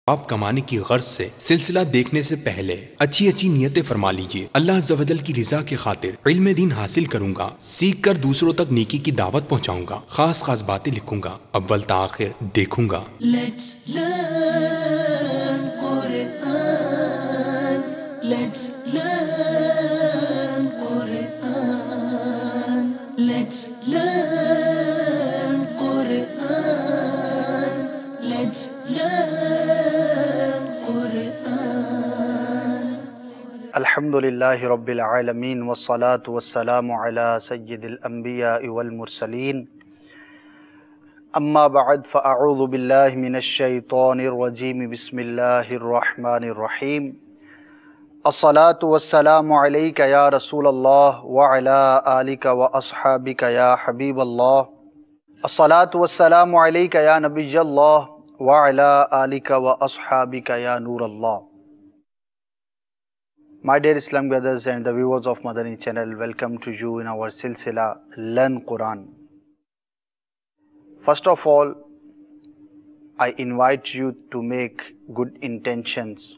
आप कमाने की गर्ज से सिलसिला देखने से पहले अच्छी अच्छी नियतें फरमा लीजिए। अल्लाह अज़्ज़ व जल की रिजा के खातिर इल्म दीन हासिल करूंगा, सीख कर दूसरों तक नेकी की दावत पहुंचाऊंगा, खास खास बातें लिखूंगा, अव्वल ता आखिर देखूंगा। Let's learn Quran. Let's learn Quran. Let's learn Quran. Let's learn Quran. Alhamdulillahi Rabbil Alameen wassalatu wassalamu ala sayyidil anbiya wal mursaleen. Amma ba'd, fa'a'udhu billahi minash shaitanir rajeem. Bismillahir rahmanir rahim. As-salatu wassalamu alayka ya Rasulallah wa ala alika wa ashabika ya Habiballah. As-salatu wassalamu alayka ya Nabiyyallah wa ala alika wa ashabika ya Nurallah. My dear Islam brothers and the viewers of Madani channel, welcome to you in our silsila Learn Quran. First of all, I invite you to make good intentions,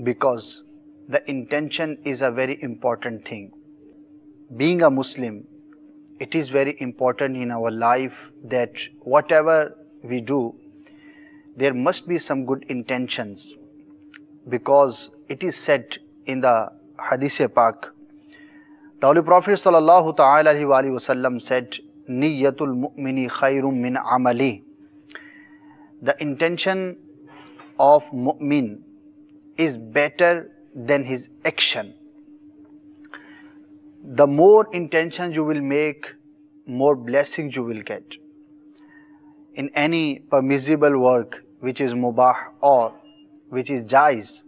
because the intention is a very important thing. Being a Muslim, it is very important in our life that whatever we do, there must be some good intentions, because it is said in the Hadith Pak, the Holy Prophet sallallahu ta'ala alaihi wasallam said, Niyyatul mu'mini khairum min amali. The intention of mu'min is better than his action. The more intentions you will make, more blessings you will get. In any permissible work which is mubah or which is jaiz,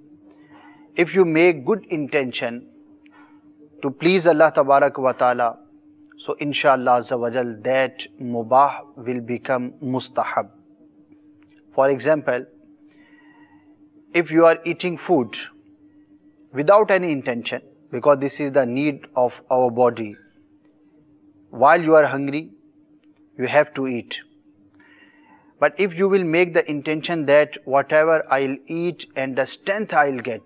if you make good intention to please Allah Tabarak wa Ta'ala, so inshallah Azza wa Jal, that mubah will become mustahab. For example, if you are eating food without any intention, because this is the need of our body, while you are hungry, you have to eat. But if you will make the intention that whatever I'll eat and the strength I'll get,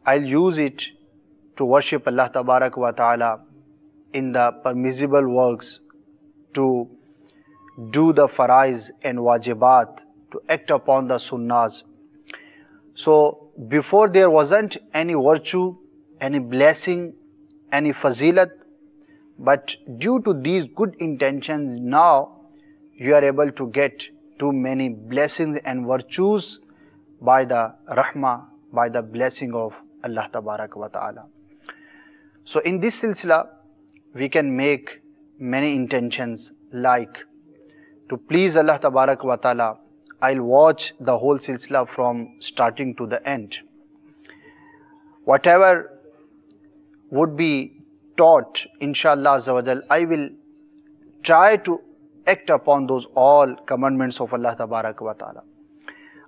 I'll use it to worship Allah Tabarak wa Ta'ala in the permissible works, to do the farais and wajibat, to act upon the sunnahs. So before there wasn't any virtue, any blessing, any fazilat, but due to these good intentions, now you are able to get too many blessings and virtues by the rahmah, by the blessing of Allah Tabarak wa Ta'ala. So in this silsila, we can make many intentions, like to please Allah Tabarak wa Ta'ala. I'll watch the whole silsila from starting to the end. Whatever would be taught, inshallah Azza wa Jal, I will try to act upon those all commandments of Allah Tabarak wa Ta'ala.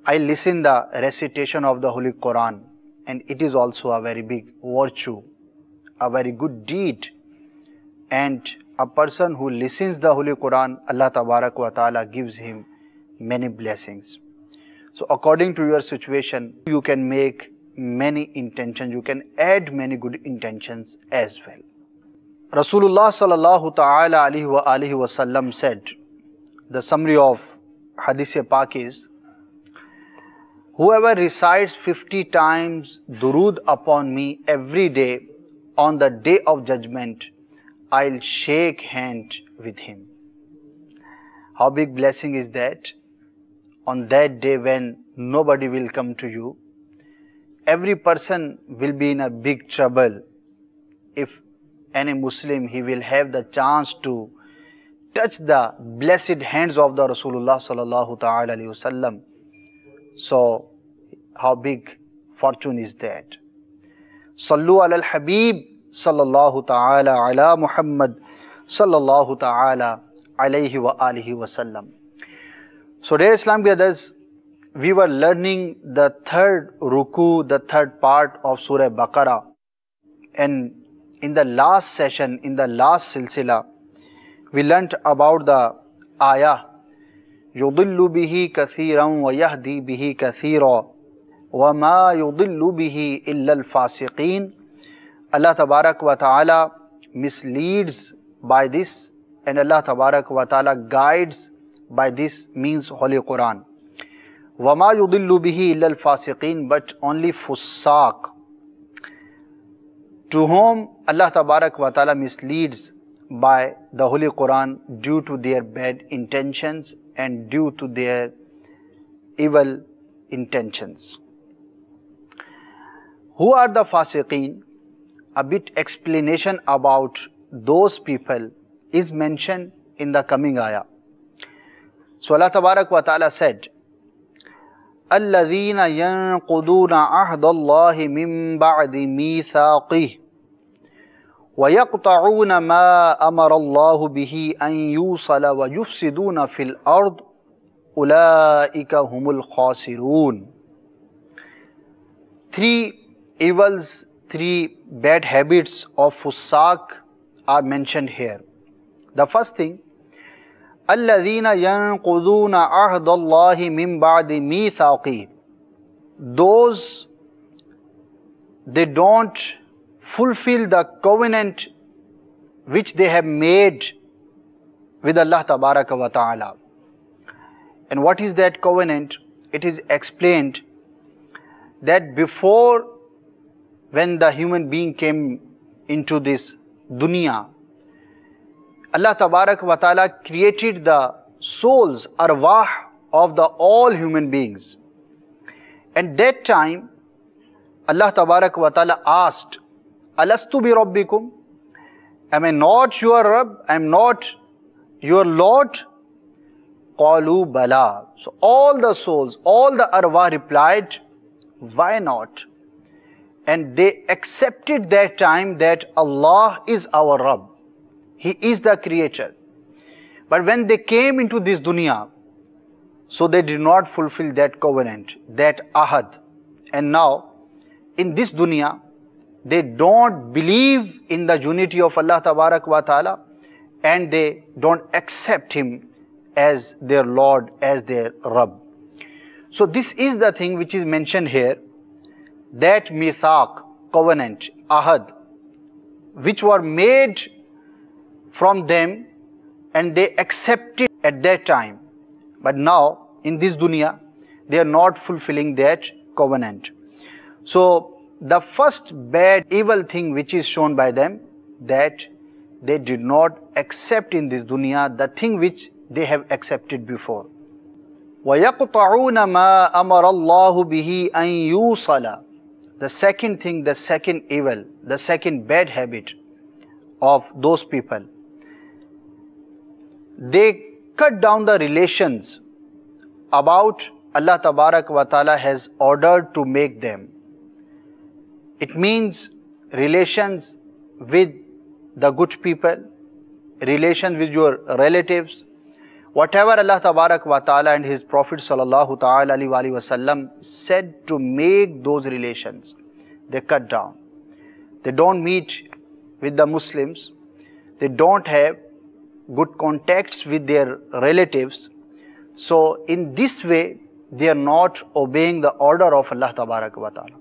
I listen the recitation of the Holy Quran, and it is also a very big virtue, a very good deed. And a person who listens the Holy Quran, Allah Tabarak wa Ta'ala gives him many blessings. So according to your situation, you can make many intentions, you can add many good intentions as well. Rasulullah sallallahu ta'ala alaihi wasallam said, the summary of Hadith Pak is, whoever recites 50 times durood upon me every day, on the day of judgment, I'll shake hand with him. How big blessing is that? On that day when nobody will come to you, every person will be in a big trouble. If any Muslim, he will have the chance to touch the blessed hands of the Rasulullah sallallahu ta'ala alayhi wasallam. So how big fortune is that? Sallu ala al-Habib sallallahu ta'ala ala Muhammad sallallahu ta'ala alayhi wa alihi wasallam. So dear Islam brothers, we were learning the third ruku, the third part of Surah Baqarah, and in the last session, in the last silsila, we learnt about the ayah يضل به كثيرا ويهدي به كثيرا وما يضل به إلا الفاسقين. Allah Tabarak wa Ta'ala misleads by this, and Allah Tabarak wa Ta'ala guides by this means Holy Quran. وَمَا يُضِلُّ بِهِ إِلَّا الْفَاسِقِينَ, but only fusaq, to whom Allah Tabarak wa Ta'ala misleads by the Holy Quran due to their bad intentions and due to their evil intentions. Who are the fasiqeen? A bit explanation about those people is mentioned in the coming ayah. So Allah Tabarak wa Ta'ala said, الَّذِينَ يَنْقُضُونَ عَهْدَ اللَّهِ مِنْ بَعْدِ مِيثَاقِهِ وَيَقْطَعُونَ مَا أَمَرَ اللَّهُ بِهِ أَنْ يُوصَلَ وَيُفْسِدُونَ فِي الْأَرْضِ أُولَئِكَ هُمُ الْخَاسِرُونَ. Three evils, three bad habits of fusaq are mentioned here. The first thing, الَّذِينَ يَنْقُضُونَ عَهْدَ اللَّهِ مِنْ بَعْدِ مِيثَاقِهِ. Those, they don't fulfill the covenant which they have made with Allah Tabaraka wa Ta'ala. And what is that covenant? It is explained that before, when the human being came into this dunya, Allah Tabarak wa Ta'ala created the souls, arwah of the all human beings. And that time, Allah Tabarak wa Ta'ala asked, Alastu bi Rabbikum? Am I not your Rabb? I am not your Lord? Qalu bala. So all the souls, all the arwah replied, why not? And they accepted that time that Allah is our Rabb. He is the creator. But when they came into this dunya, so they did not fulfill that covenant, that ahad. And now, in this dunya, they don't believe in the unity of Allah Tabarak wa Ta'ala, and they don't accept Him as their Lord, as their Rabb. So this is the thing which is mentioned here, that mithaq, covenant, ahad, which were made from them and they accepted at that time. But now, in this dunya, they are not fulfilling that covenant. So, the first bad, evil thing which is shown by them, that they did not accept in this dunya the thing which they have accepted before. وَيَقْطَعُونَ مَا أَمَرَ اللَّهُ بِهِ أَنْ يُوصَلَ. The second thing, the second evil, the second bad habit of those people, they cut down the relations about Allah Tabarak wa Ta'ala has ordered to make them. It means relations with the good people, relations with your relatives, whatever Allah Tabarak wa Ta'ala and His Prophet Sallallahu Ta'ala Alaihi Wasallam said to make those relations, they cut down. They don't meet with the Muslims, they don't have good contacts with their relatives. So in this way, they are not obeying the order of Allah Tabarak wa Ta'ala.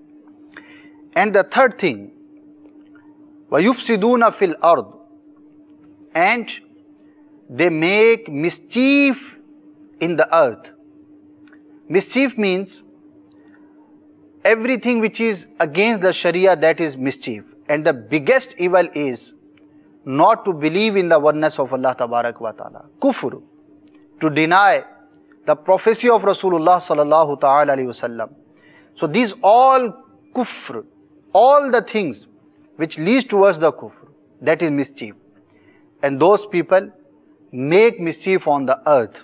And the third thing, وَيُفْسِدُونَ فِي الْأَرْضِ, and they make mischief in the earth. Mischief means everything which is against the Sharia, that is mischief. And the biggest evil is not to believe in the oneness of Allah Tabarak wa Ta'ala. Kufr, to deny the prophecy of Rasulullah Sallallahu Ta'ala Alaihi Wasallam. So these all kufr, all the things which leads towards the kufr, that is mischief. And those people make mischief on the earth.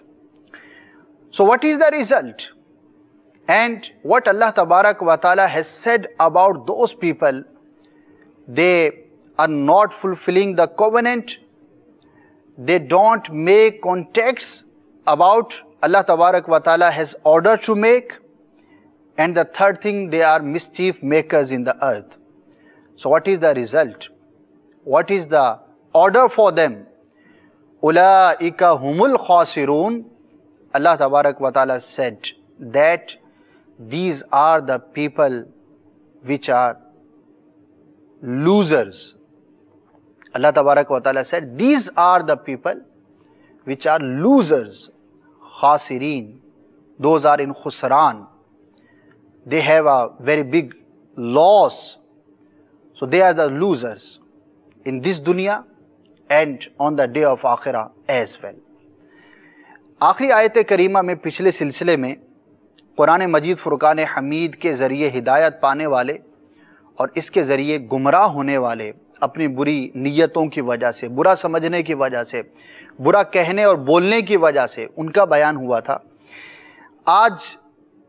So what is the result? And what Allah Tabarak wa Ta'ala has said about those people, they are not fulfilling the covenant, they don't make contacts about Allah Tabarak wa Ta'ala has ordered to make, and the third thing, they are mischief makers in the earth. So what is the result? What is the order for them? Ulaika humul khasirun. Allah Tabarak wa Ta'ala said that these are the people which are losers. Allah Tabarak wa Ta'ala said, these are the people which are losers. Khasireen. Those are in khusran. They have a very big loss. So they are the losers in this dunya and on the day of Akhirah as well. آخری آیت کریمہ میں پچھلے سلسلے میں قرآن مجید فرقان حمید کے ذریعے ہدایت پانے والے اور اس کے ذریعے گمراہ ہونے والے اپنی بری نیتوں کی وجہ سے، برا سمجھنے کی وجہ سے، برا کہنے اور بولنے کی وجہ سے ان کا بیان ہوا تھا۔ آج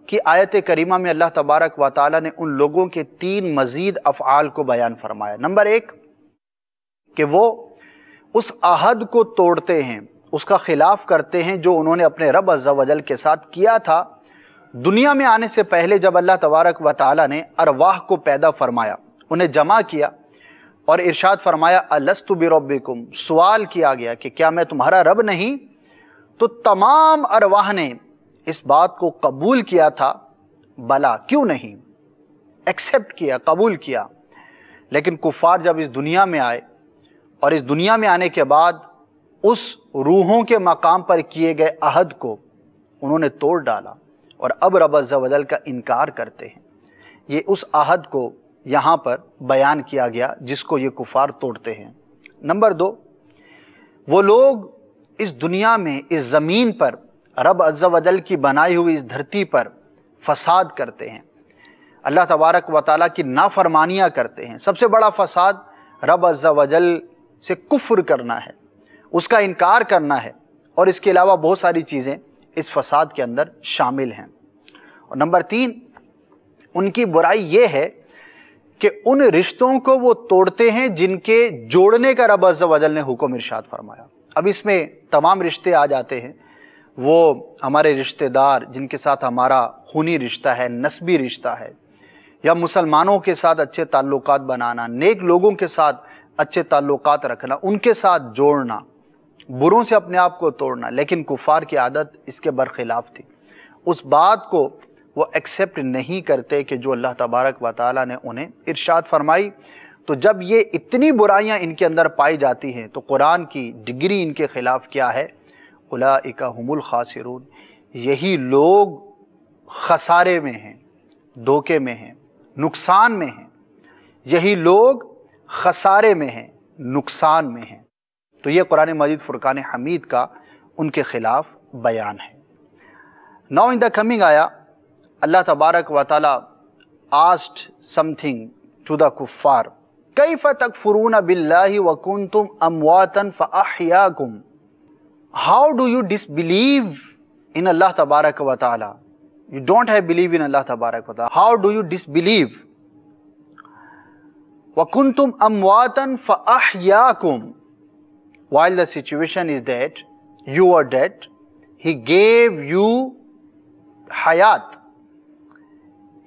کی آیت کریمہ میں اللہ تبارک و تعالی نے ان لوگوں کے 3 مزید افعال کو بیان فرمایا۔ نمبر 1 کہ وہ اس عہد کو توڑتے ہیں، اس کا خلاف کرتے ہیں جو انہوں نے اپنے رب عز و جل کے ساتھ کیا تھا دنیا میں آنے سے پہلے، جب اللہ تبارک و تعالی نے ارواح کو پیدا فرمایا، انہیں جمع کیا اور ارشاد فرمایا الست بربکم، سوال کیا گیا کہ کیا میں تمہارا رب نہیں؟ تو تمام ارواح نے اس بات کو قبول کیا تھا، بلا کیوں نہیں، ایکسپٹ کیا، قبول کیا۔ لیکن کفار جب اس دنیا میں آئے اور اس دنیا میں آنے کے بعد اس روحوں کے مقام پر کیے گئے عہد کو انہوں نے توڑ ڈالا اور اب رب عز و جل کا انکار کرتے ہیں۔ یہ اس عہد کو یہاں پر بیان کیا گیا جس کو یہ کفار توڑتے ہیں۔ نمبر 2، وہ لوگ اس دنیا میں اس زمین پر رب عز و جل کی بنائی ہوئی اس دھرتی پر فساد کرتے ہیں، اللہ تبارک و تعالیٰ کی نافرمانیاں کرتے ہیں۔ سب سے بڑا فساد رب عز و جل سے کفر کرنا ہے، اس کا انکار کرنا ہے، اور اس کے علاوہ بہت ساری چیزیں اس فساد کے اندر شامل ہیں۔ اور نمبر 3، ان کی برائی یہ ہے کہ ان رشتوں کو وہ توڑتے ہیں جن کے جوڑنے کا رب عز و جل نے حکم ارشاد فرمایا۔ اب اس میں تمام رشتے آ جاتے ہیں، وہ ہمارے رشتہ دار جن کے ساتھ ہمارا خونی رشتہ ہے، نسبی رشتہ ہے، یا مسلمانوں کے ساتھ اچھے تعلقات بنانا، نیک لوگوں کے ساتھ اچھے تعلقات رکھنا، ان کے ساتھ جوڑنا، بروں سے اپنے آپ کو توڑنا۔ لیکن کفار کی عادت اس کے برخلاف تھی، اس بات کو وہ ایکسپٹ نہیں کرتے کہ جو اللہ تبارک و تعالیٰ نے انہیں ارشاد فرمائی۔ تو جب یہ اتنی برائیاں ان کے اندر پائی جاتی ہیں تو قرآن کی ڈگری ان کے خلاف کیا ہے؟ اولئک هم الخاسرون، یہی لوگ خسارے میں ہیں، دھوکے میں ہیں، نقصان میں ہیں، یہی لوگ خسارے میں ہیں، نقصان میں ہیں۔ تو یہ قرآن مجید فرقان حمید کا ان کے خلاف بیان ہے۔ Now in the coming ayah, Allah Tabarak wa Ta'ala asked something to the kuffar. كَيْفَ تَكْفُرُونَ بِاللَّهِ وَكُنْتُمْ أَمْوَاتًا فَأَحْيَاكُمْ. How do you disbelieve in Allah Tabarak wa Ta'ala? You don't have belief in Allah Tabarak wa Ta'ala. How do you disbelieve? وَكُنْتُمْ أَمْوَاتًا فَأَحْيَاكُمْ. While the situation is that you are dead, He gave you hayat.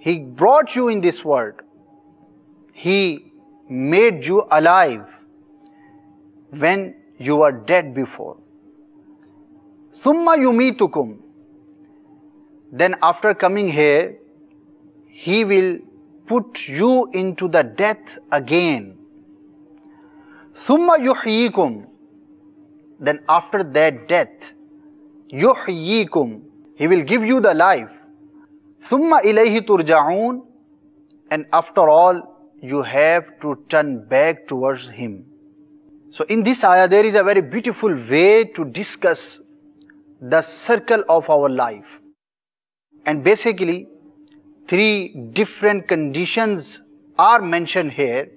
He brought you in this world. He made you alive when you were dead before. Thumma yumitukum. Then after coming here, He will put you into the death again. Thumma yuhyikum. Then after that death, yuhyikum, He will give you the life. Thumma ilayhi turja'un. And after all, you have to turn back towards Him. So in this ayah, there is a very beautiful way to discuss the circle of our life. And basically, 3 different conditions are mentioned here.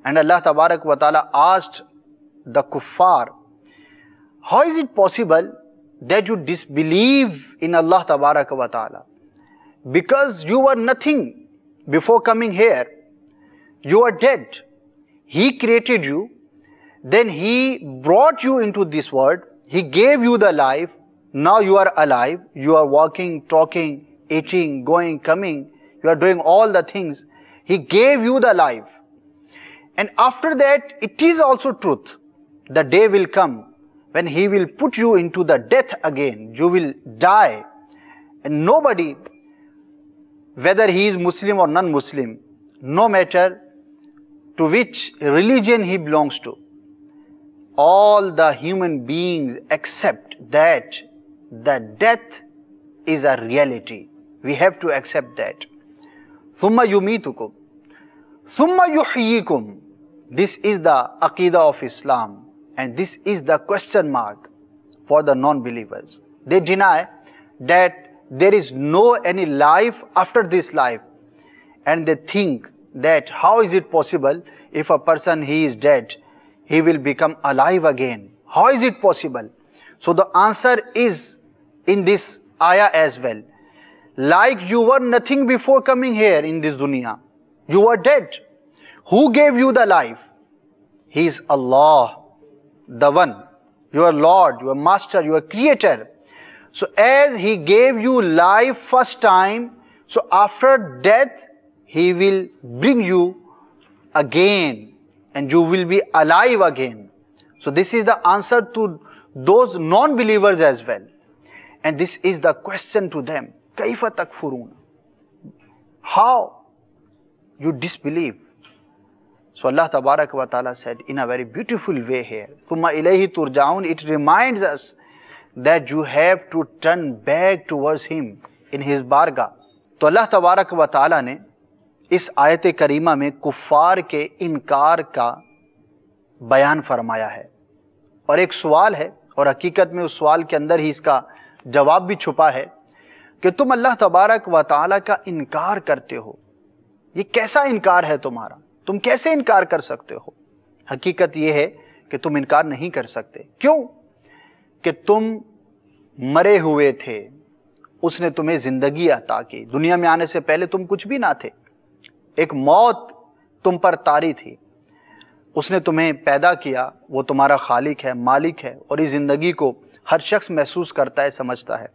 And Allah Tabarak wa Ta'ala asked the kuffar, how is it possible that you disbelieve in Allah Tabarak wa Ta'ala? Because you were nothing before coming here. You are dead. He created you. Then He brought you into this world. He gave you the life. Now you are alive. You are walking, talking, eating, going, coming. You are doing all the things. He gave you the life. And after that, it is also truth. The day will come when he will put you into the death again, you will die, and nobody, whether he is Muslim or non-Muslim, no matter to which religion he belongs to, all the human beings accept that death is a reality. We have to accept that. ثُمَّ يُمِيتُكُمْ ثُمَّ يُحْيِيكُمْ. This is the Aqidah of Islam, and this is the question mark for the non-believers. They deny that there is no any life after this life, and they think that how is it possible if a person he is dead, he will become alive again? How is it possible? So the answer is in this ayah as well. Like you were nothing before coming here in this dunya, you were dead. Who gave you the life? He is Allah, the one, your Lord, your Master, your Creator. So as He gave you life first time, so after death He will bring you again, and you will be alive again. So this is the answer to those non-believers as well. And this is the question to them. كَيْفَ تَكْفُرُونَ? How you disbelieve? So Allah Tabarak wa Ta'ala said in a very beautiful way here, ثُمَّ إِلَيْهِ تُرْجَعُونَ. It reminds us that you have to turn back towards Him in His bargah. تو اللہ تبارک و تعالی نے اس آیت کریمہ میں کفار کے انکار کا بیان فرمایا ہے، اور ایک سوال ہے، اور حقیقت میں اس سوال کے اندر ہی اس کا جواب بھی چھپا ہے کہ تم اللہ تبارک و تعالی کا انکار کرتے ہو، یہ کیسا انکار ہے تمہارا؟ تم کیسے انکار کر سکتے ہو؟ حقیقت یہ ہے کہ تم انکار نہیں کر سکتے. کیوں؟ کہ تم مرے ہوئے تھے، اس نے تمہیں زندگی عطا کی. دنیا میں آنے سے پہلے تم کچھ بھی نہ تھے، ایک موت تم پر طاری تھی. اس نے تمہیں پیدا کیا، وہ تمہارا خالق ہے، مالک ہے، اور اس زندگی کو ہر شخص محسوس کرتا ہے، سمجھتا ہے.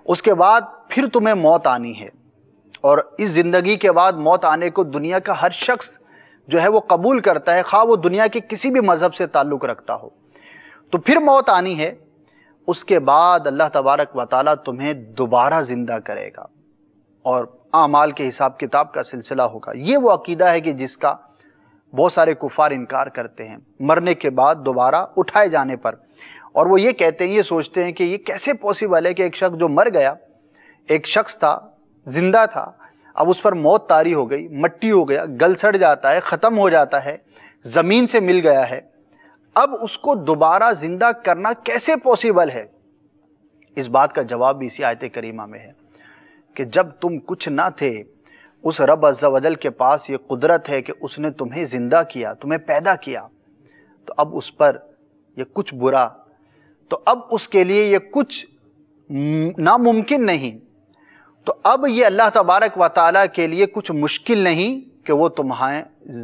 اس کے بعد پھر تمہیں موت آنی ہے، اور اس زندگی کے بعد موت آنے کو دنیا کا ہر شخص جو ہے وہ قبول کرتا ہے، خواہ وہ دنیا کے کسی بھی مذہب سے تعلق رکھتا ہو. تو پھر موت آنی ہے، اس کے بعد اللہ تبارک و تعالیٰ تمہیں دوبارہ زندہ کرے گا، اور اعمال کے حساب کتاب کا سلسلہ ہوگا. یہ وہ عقیدہ ہے کہ جس کا بہت سارے کفار انکار کرتے ہیں، مرنے کے بعد دوبارہ اٹھائے جانے پر. اور وہ یہ کہتے ہیں، یہ سوچتے ہیں کہ یہ کیسے پاسبل ہے کہ ایک شخص جو مر گیا، ایک شخص تھا، زندہ تھا، اب اس پر موت طاری ہو گئی، مٹی ہو گیا، گل سڑ جاتا ہے، ختم ہو جاتا ہے، زمین سے مل گیا ہے، اب اس کو دوبارہ زندہ کرنا کیسے پاسبل ہے؟ اس بات کا جواب بھی اسی آیت کریمہ میں ہے کہ جب تم کچھ نہ تھے، اس رب عز و جل کے پاس یہ قدرت ہے کہ اس نے تمہیں زندہ کیا، تمہیں پیدا کیا، تو اب اس پر یہ کچھ برا، تو اب اس کے لیے یہ کچھ ناممکن نہیں، تو اب یہ اللہ تبارک و تعالیٰ کے لیے کچھ مشکل نہیں کہ وہ تمہیں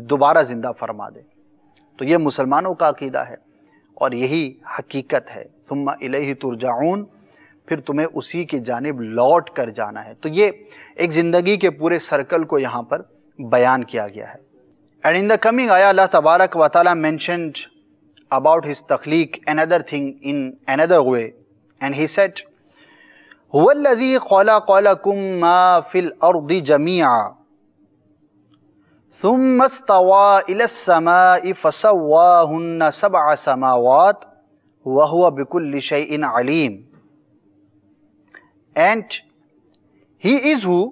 دوبارہ زندہ فرما دے. تو یہ مسلمانوں کا عقیدہ ہے، اور یہی حقیقت ہے. ثم الیہ ترجعون، پھر تمہیں اسی کی جانب لوٹ کر جانا ہے. تو یہ ایک زندگی کے پورے سرکل کو یہاں پر بیان کیا گیا ہے. اینڈ ان دا کمنگ آیا اللہ تبارک و تعالیٰ مینشنڈ about his تخلیق another thing in another way, and he said هو الذي خلق لكم ما في الأرض جميعا ثم استوى إلى السماء فسواهن 7 سماوات وهو بكل شيء عليم. And he is who?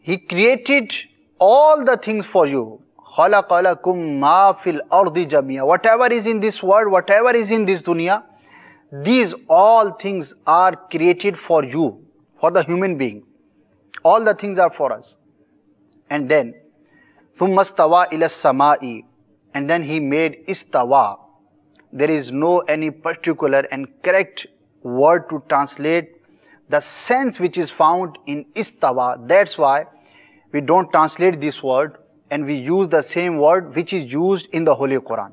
He created all the things for you. خَلَقَ لَكُمْ مَا فِي الْأَرْضِ جَمِيعًا. Whatever is in this world, whatever is in this dunya, these all things are created for you, for the human being. All the things are for us. And then, ثُمَّ اسْتَوَى إِلَى السَّمَاءِ, and then he made istawa. There is no any particular and correct word to translate the sense which is found in istawa. That's why we don't translate this word, and we use the same word which is used in the Holy Quran.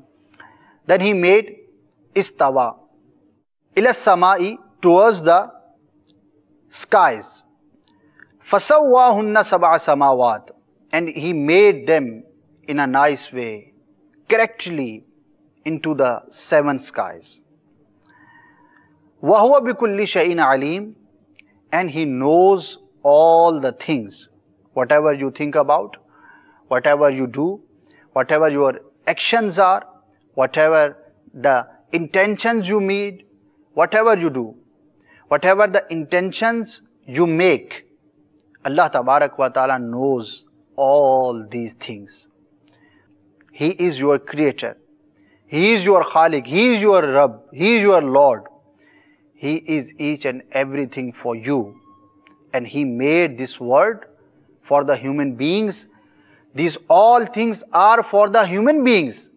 Then he made istawa ila samai, towards the skies. Fasawwahunna 7 samawat, and he made them in a nice way, correctly into the 7 skies. وَهُوَ بِكُلِّ شَيْءٍ عَلِيمٌ, and He knows all the things. Whatever you think about, whatever you do, whatever your actions are, whatever the intentions you made, whatever you do, whatever the intentions you make, Allah Tabarak wa Ta'ala knows all these things. He is your creator. He is your Khaliq. He is your Rabb. He is your Lord. He is each and everything for you. And He made this world for the human beings. These all things are for the human beings.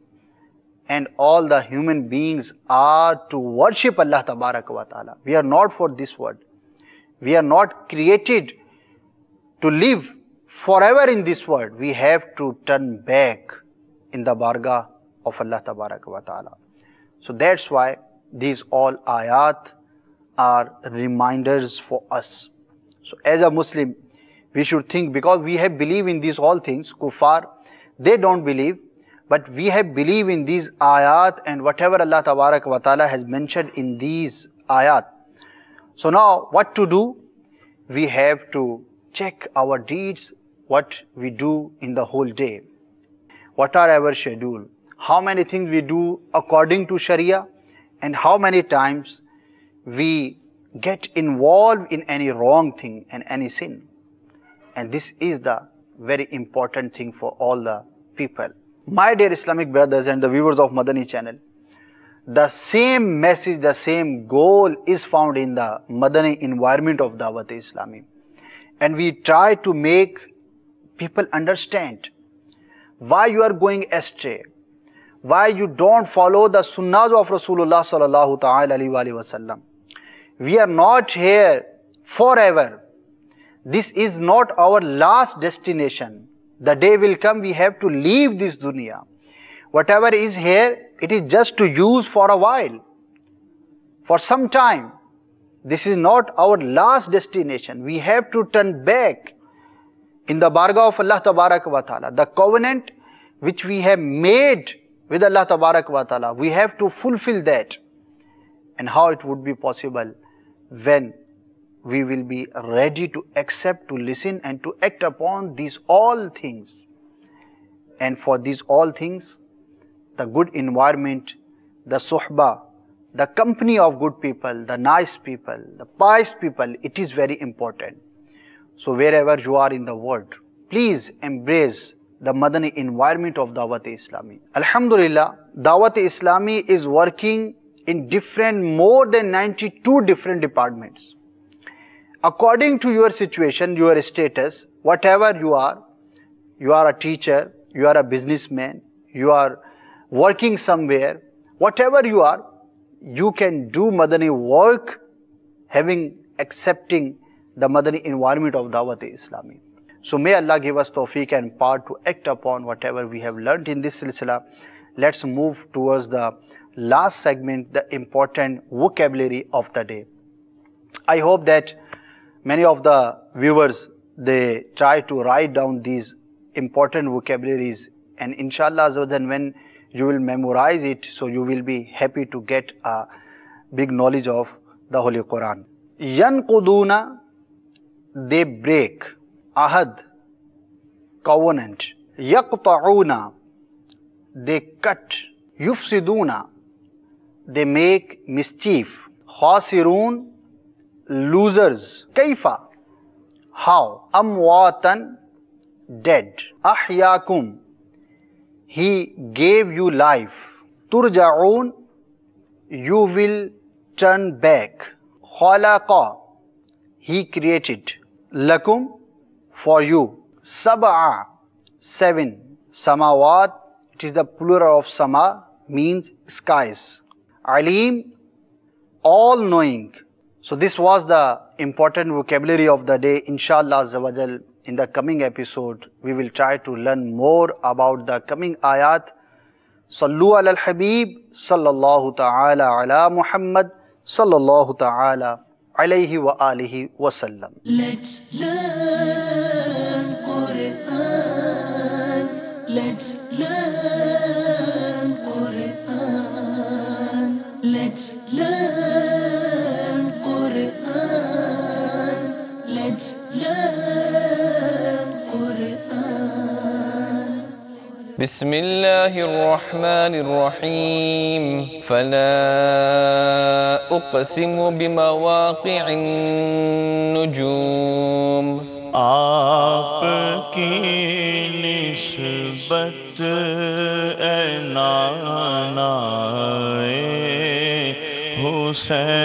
And all the human beings are to worship Allah Tabarak wa Ta'ala. We are not for this world. We are not created to live forever in this world. We have to turn back in the bargah of Allah Tabarak wa Ta'ala. So that's why these all ayat are reminders for us. So as a Muslim, we should think, because we have believed in these all things. Kuffar, they don't believe, but we have believed in these ayat and whatever Allah Tabarak wa Ta'ala has mentioned in these ayat. So now what to do? We have to check our deeds, what we do in the whole day. What are our schedule? How many things we do according to Sharia, and how many times we get involved in any wrong thing and any sin. And this is the very important thing for all the people. My dear Islamic brothers and the viewers of Madani channel, the same message, the same goal is found in the Madani environment of Dawat-e-Islami. And we try to make people understand why you are going astray, why you don't follow the sunnahs of Rasulullah sallallahu ta'ala alayhi wa sallam. We are not here forever. This is not our last destination. The day will come, we have to leave this dunya. Whatever is here, it is just to use for a while, for some time. This is not our last destination. We have to turn back in the bargah of Allah Tabarak wa Ta'ala. The covenant which we have made with Allah Tabarak wa Ta'ala, we have to fulfill that. And how it would be possible when we will be ready to accept, to listen and to act upon these all things. And for these all things, the good environment, the suhbah, the company of good people, the nice people, the pious people, it is very important. So wherever you are in the world, please embrace the Madani environment of Dawat-e-Islami. Alhamdulillah, Dawat-e-Islami is working in more than 92 different departments. According to your situation, your status, whatever you are a teacher, you are a businessman, you are working somewhere, whatever you are, you can do Madani work accepting the Madani environment of Dawat-e-Islami. So may Allah give us tawfiq and power to act upon whatever we have learnt in this silsila. Let's move towards the last segment, the important vocabulary of the day. I hope that many of the viewers, they try to write down these important vocabularies, and inshallah when you will memorize it, so you will be happy to get a big knowledge of the Holy Quran. Yanquduna, they break. Ahad, covenant. Yaqta'una, they cut. Yufsiduna, they make mischief. Khasirun, losers. Kaifa, how. Amwatan, dead. Ahyakum, He gave you life. Turja'un, you will turn back. Khalaqa, He created. Lakum, for you. Sab'a, 7. Samawat, it is the plural of sama, means skies. Alim, all knowing. So this was the important vocabulary of the day. Inshallah Azza wa Jal, in the coming episode, we will try to learn more about the coming ayat. Sallu ala al-Habib, sallallahu ta'ala ala Muhammad, sallallahu ta'ala alayhi wa alihi wa sallam. Let's learn Quran. Let's learn Quran. Let's learn بسم اللہ الرحمن الرحیم فلا اقسم بمواقع النجوم. آپ کی نسبت اے نانا حسین.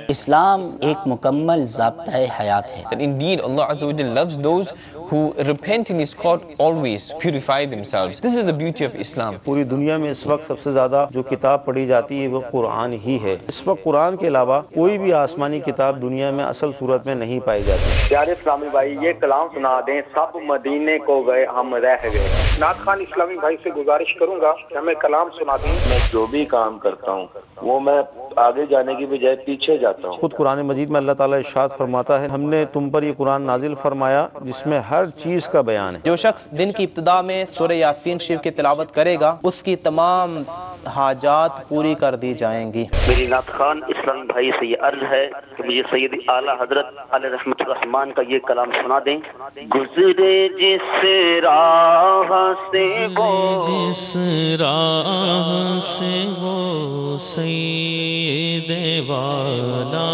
اسلام ایک مکمل ضابطۂ حیات ہے. That indeed Allah Azza wa Jalla loves those who repent in His court, always purify themselves. This is the beauty of Islam. پوری دنیا میں اس وقت سب سے زیادہ جو کتاب پڑھی جاتی ہے وہ قرآن ہی ہے. اس وقت قرآن کے علاوہ کوئی بھی آسمانی کتاب دنیا میں اصل صورت میں نہیں پائی جاتی. پیارے اسلامی بھائی یہ کلام سنا دیں، سب مدینے کو گئے ہم رہ گئے. نعت خان اسلامی بھائی سے گزارش کروں گا کہ ہمیں کلام سنا دیں. میں جو بھی کام کرتا ہوں وہ میں آگے جانے کی بجائے پیچھے جاتا ہوں. خود قرآن مجید میں اللہ تعالیٰ ارشاد فرماتا ہے ہم نے تم پر یہ قرآن نازل فرمایا جس میں ہر چیز کا بیان ہے. جو شخص دن کی ابتدا میں سورہ یاسین شریف کی تلاوت کرے گا اس کی تمام حاجات پوری کر دی جائیں گی. میری نعت خان اسلامی بھائی سے یہ عرض ہے کہ مجھے سید اعلیٰ حضرت علیہ رحمۃ الرحمان کا یہ کلام سنا دیں. گزرے جس راہ سے وہ سید والا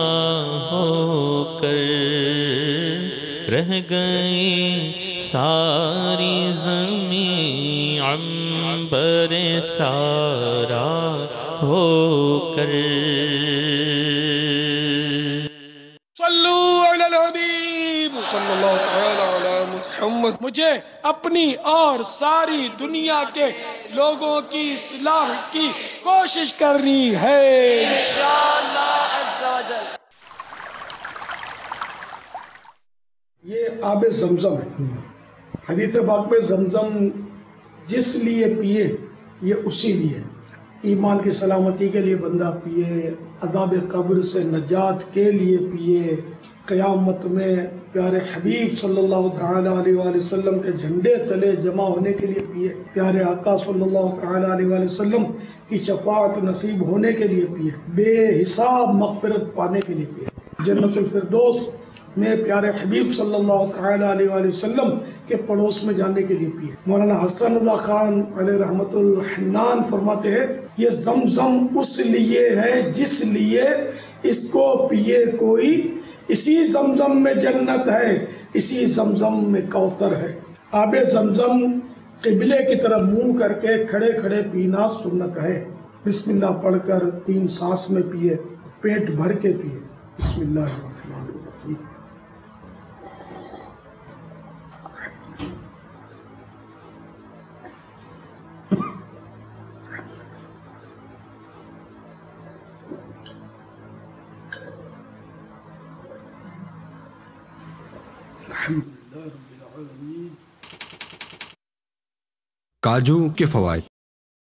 ہو کر رہ گئی ساری زمین عنبر سارا ہو کر. صلو علی الحبیب صلی اللہ تعالی علی محمد. مجھے اپنی اور ساری دنیا کے لوگوں کی اصلاح کی کوشش کرنی ہے انشاءاللہ عز و جل. یہ آب زمزم ہے. حدیث پاک میں زمزم جس لیے پیے یہ اسی لیے. ایمان کی سلامتی کے لیے بندہ پیے، عذاب قبر سے نجات کے لیے پیے، قیامت میں پیارے حبیب صلی اللہ تعالی علیہ وآلہ وسلم کے جھنڈے تلے جمع ہونے کے لیے پیے، پیارے آقا صلی اللہ تعالی علیہ وآلہ وسلم کی شفاعت نصیب ہونے کے لیے پیے، بے حساب مغفرت پانے کے لیے پیے، جنت الفردوس میں پیارے حبیب صلی اللہ تعالی علیہ وآلہ وسلم کے پڑوس میں جانے کے لیے پیے. مولانا حسن اللہ خان علیہ رحمت الحنان فرماتے ہیں یہ زمزم اس لیے ہے جس لیے اس کو پیے کوئی، اسی زمزم میں جنت ہے، اسی زمزم میں کوثر ہے. آب زمزم قبلے کی طرف منہ کر کے کھڑے کھڑے پینا سنت ہے. بسم اللہ پڑھ کر 3 سانس میں پیے، پیٹ بھر کے پیے. بسم اللہ الرحمن الرحیم. کاجو کے فوائد.